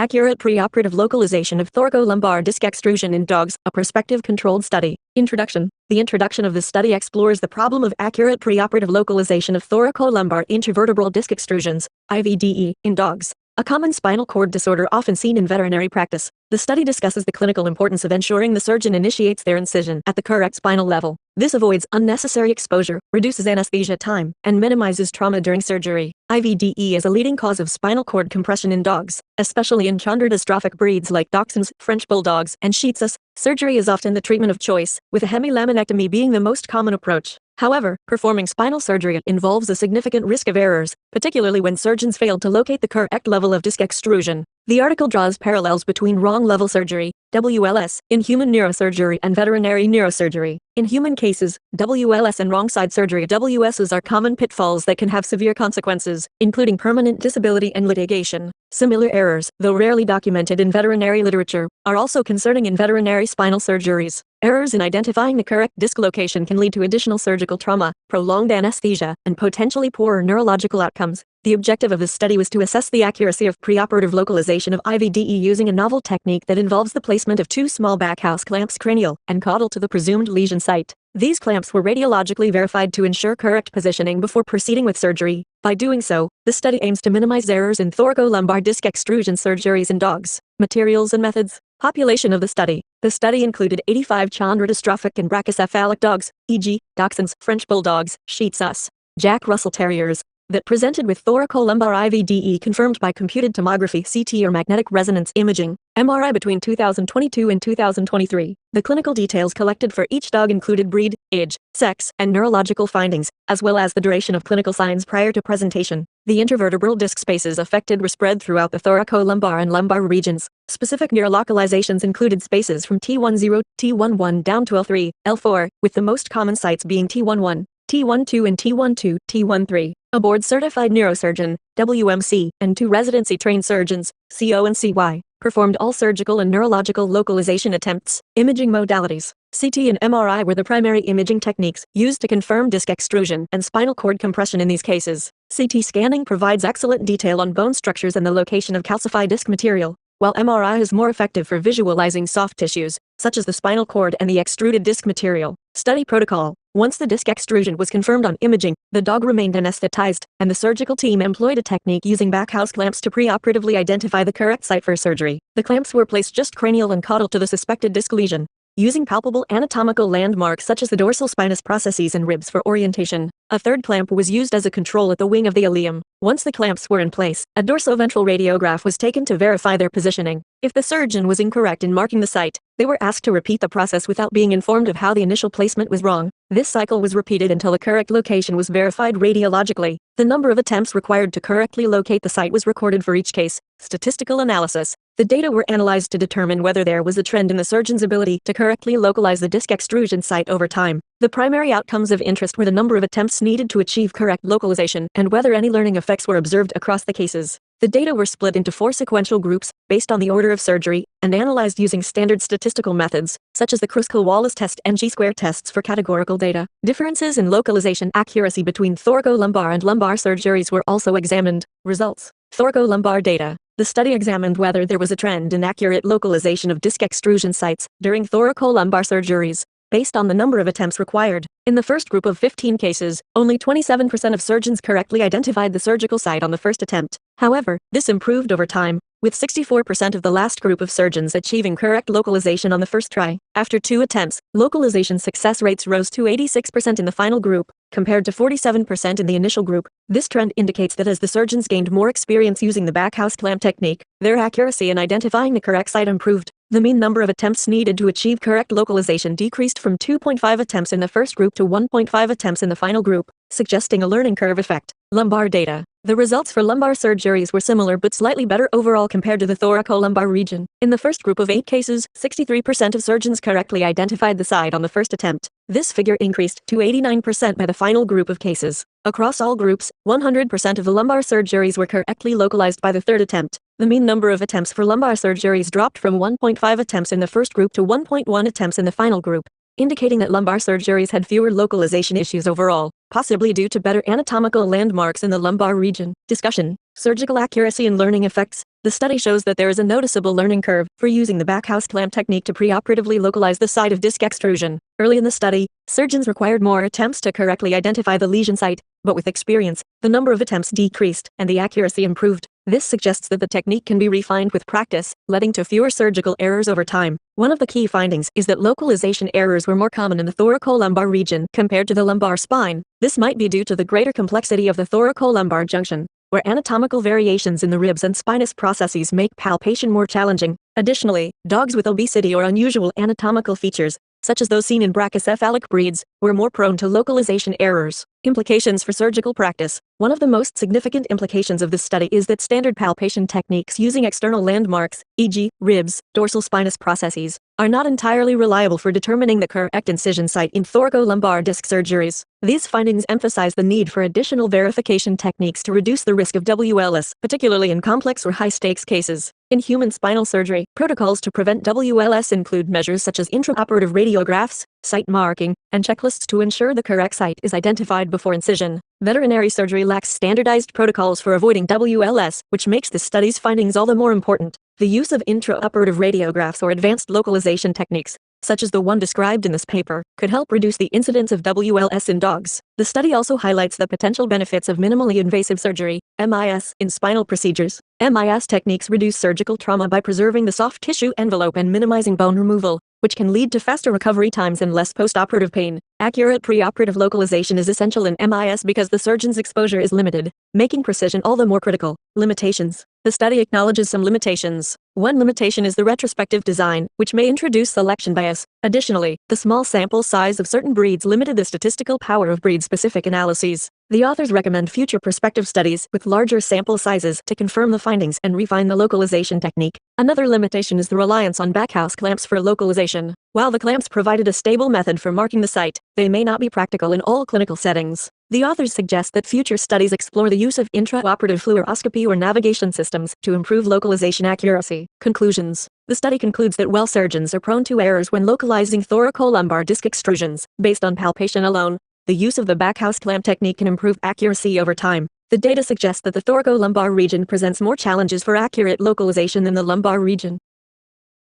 Accurate Preoperative Localization of Thoracolumbar Disc Extrusion in Dogs, a Prospective Controlled Study. Introduction. The introduction of this study explores the problem of accurate preoperative localization of thoracolumbar intervertebral disc extrusions, IVDE, in dogs, a common spinal cord disorder often seen in veterinary practice. The study discusses the clinical importance of ensuring the surgeon initiates their incision at the correct spinal level. This avoids unnecessary exposure, reduces anesthesia time, and minimizes trauma during surgery. IVDE is a leading cause of spinal cord compression in dogs, especially in chondrodystrophic breeds like Dachshunds, French Bulldogs, and Shih Tzus. Surgery is often the treatment of choice, with a hemilaminectomy being the most common approach. However, performing spinal surgery involves a significant risk of errors, particularly when surgeons fail to locate the correct level of disc extrusion. The article draws parallels between wrong-level surgery, WLS, in human neurosurgery and veterinary neurosurgery. In human cases, WLS and wrong-side surgery WSs are common pitfalls that can have severe consequences, including permanent disability and litigation. Similar errors, though rarely documented in veterinary literature, are also concerning in veterinary spinal surgeries. Errors in identifying the correct disc location can lead to additional surgical trauma, prolonged anesthesia, and potentially poorer neurological outcomes. The objective of this study was to assess the accuracy of preoperative localization of IVDE using a novel technique that involves the placement of two small backhouse clamps cranial and caudal to the presumed lesion site. These clamps were radiologically verified to ensure correct positioning before proceeding with surgery. By doing so, the study aims to minimize errors in thoracolumbar disc extrusion surgeries in dogs. Materials and methods. Population of the study. The study included 85 chondrodystrophic and brachycephalic dogs, e.g., Dachshunds, French Bulldogs, Shih Tzus, Jack Russell Terriers, that presented with thoracolumbar IVDE confirmed by computed tomography (CT) or magnetic resonance imaging (MRI) between 2022 and 2023. The clinical details collected for each dog included breed, age, sex, and neurological findings, as well as the duration of clinical signs prior to presentation. The intervertebral disc spaces affected were spread throughout the thoracolumbar and lumbar regions. Specific neurolocalizations included spaces from T10, T11 down to L3, L4, with the most common sites being T11, T12 and T12, T13. A board-certified neurosurgeon, WMC, and 2 residency-trained surgeons, CO and CY, performed all surgical and neurological localization attempts. Imaging modalities. CT and MRI were the primary imaging techniques used to confirm disc extrusion and spinal cord compression in these cases. CT scanning provides excellent detail on bone structures and the location of calcified disc material, while MRI is more effective for visualizing soft tissues, such as the spinal cord and the extruded disc material. Study protocol. Once the disc extrusion was confirmed on imaging, the dog remained anesthetized, and the surgical team employed a technique using backhouse clamps to preoperatively identify the correct site for surgery. The clamps were placed just cranial and caudal to the suspected disc lesion, using palpable anatomical landmarks such as the dorsal spinous processes and ribs for orientation. A third clamp was used as a control at the wing of the ileum. Once the clamps were in place, a dorsoventral radiograph was taken to verify their positioning. If the surgeon was incorrect in marking the site, they were asked to repeat the process without being informed of how the initial placement was wrong. This cycle was repeated until the correct location was verified radiologically. The number of attempts required to correctly locate the site was recorded for each case. Statistical analysis. The data were analyzed to determine whether there was a trend in the surgeon's ability to correctly localize the disc extrusion site over time. The primary outcomes of interest were the number of attempts needed to achieve correct localization and whether any learning effects were observed across the cases. The data were split into 4 sequential groups, based on the order of surgery, and analyzed using standard statistical methods, such as the Kruskal-Wallis test and G-square tests for categorical data. Differences in localization accuracy between thoracolumbar and lumbar surgeries were also examined. Results. Thoracolumbar data. The study examined whether there was a trend in accurate localization of disc extrusion sites during thoracolumbar surgeries, based on the number of attempts required. In the first group of 15 cases, only 27% of surgeons correctly identified the surgical site on the first attempt. However, this improved over time, with 64% of the last group of surgeons achieving correct localization on the first try. After 2 attempts, localization success rates rose to 86% in the final group, compared to 47% in the initial group. This trend indicates that as the surgeons gained more experience using the backhouse clamp technique, their accuracy in identifying the correct site improved. The mean number of attempts needed to achieve correct localization decreased from 2.5 attempts in the first group to 1.5 attempts in the final group, suggesting a learning curve effect. Lumbar data. The results for lumbar surgeries were similar but slightly better overall compared to the thoracolumbar region. In the first group of 8 cases, 63% of surgeons correctly identified the site on the first attempt. This figure increased to 89% by the final group of cases. Across all groups, 100% of the lumbar surgeries were correctly localized by the third attempt. The mean number of attempts for lumbar surgeries dropped from 1.5 attempts in the first group to 1.1 attempts in the final group, indicating that lumbar surgeries had fewer localization issues overall, possibly due to better anatomical landmarks in the lumbar region. Discussion. Surgical accuracy and learning effects. The study shows that there is a noticeable learning curve for using the backhouse clamp technique to preoperatively localize the site of disc extrusion. Early in the study, surgeons required more attempts to correctly identify the lesion site, but with experience, the number of attempts decreased and the accuracy improved. This suggests that the technique can be refined with practice, leading to fewer surgical errors over time. One of the key findings is that localization errors were more common in the thoracolumbar region compared to the lumbar spine. This might be due to the greater complexity of the thoracolumbar junction, where anatomical variations in the ribs and spinous processes make palpation more challenging. Additionally, dogs with obesity or unusual anatomical features, such as those seen in brachycephalic breeds, were more prone to localization errors. Implications for surgical practice. One of the most significant implications of this study is that standard palpation techniques using external landmarks, e.g., ribs, dorsal spinous processes, are not entirely reliable for determining the correct incision site in thoracolumbar disc surgeries. These findings emphasize the need for additional verification techniques to reduce the risk of WLS, particularly in complex or high-stakes cases. In human spinal surgery, protocols to prevent WLS include measures such as intraoperative radiographs, site marking, and checklists to ensure the correct site is identified before incision. Veterinary surgery lacks standardized protocols for avoiding WLS, which makes this study's findings all the more important. The use of intraoperative radiographs or advanced localization techniques, such as the one described in this paper, could help reduce the incidence of WLS in dogs. The study also highlights the potential benefits of minimally invasive surgery, MIS, in spinal procedures. MIS techniques reduce surgical trauma by preserving the soft tissue envelope and minimizing bone removal, which can lead to faster recovery times and less postoperative pain. Accurate preoperative localization is essential in MIS because the surgeon's exposure is limited, making precision all the more critical. Limitations. The study acknowledges some limitations. One limitation is the retrospective design, which may introduce selection bias. Additionally, the small sample size of certain breeds limited the statistical power of breed-specific analyses. The authors recommend future prospective studies with larger sample sizes to confirm the findings and refine the localization technique. Another limitation is the reliance on backhouse clamps for localization. While the clamps provided a stable method for marking the site, they may not be practical in all clinical settings. The authors suggest that future studies explore the use of intraoperative fluoroscopy or navigation systems to improve localization accuracy. Conclusions. The study concludes that while surgeons are prone to errors when localizing thoracolumbar disc extrusions, based on palpation alone, the use of the backhouse clamp technique can improve accuracy over time. The data suggests that the thoracolumbar region presents more challenges for accurate localization than the lumbar region.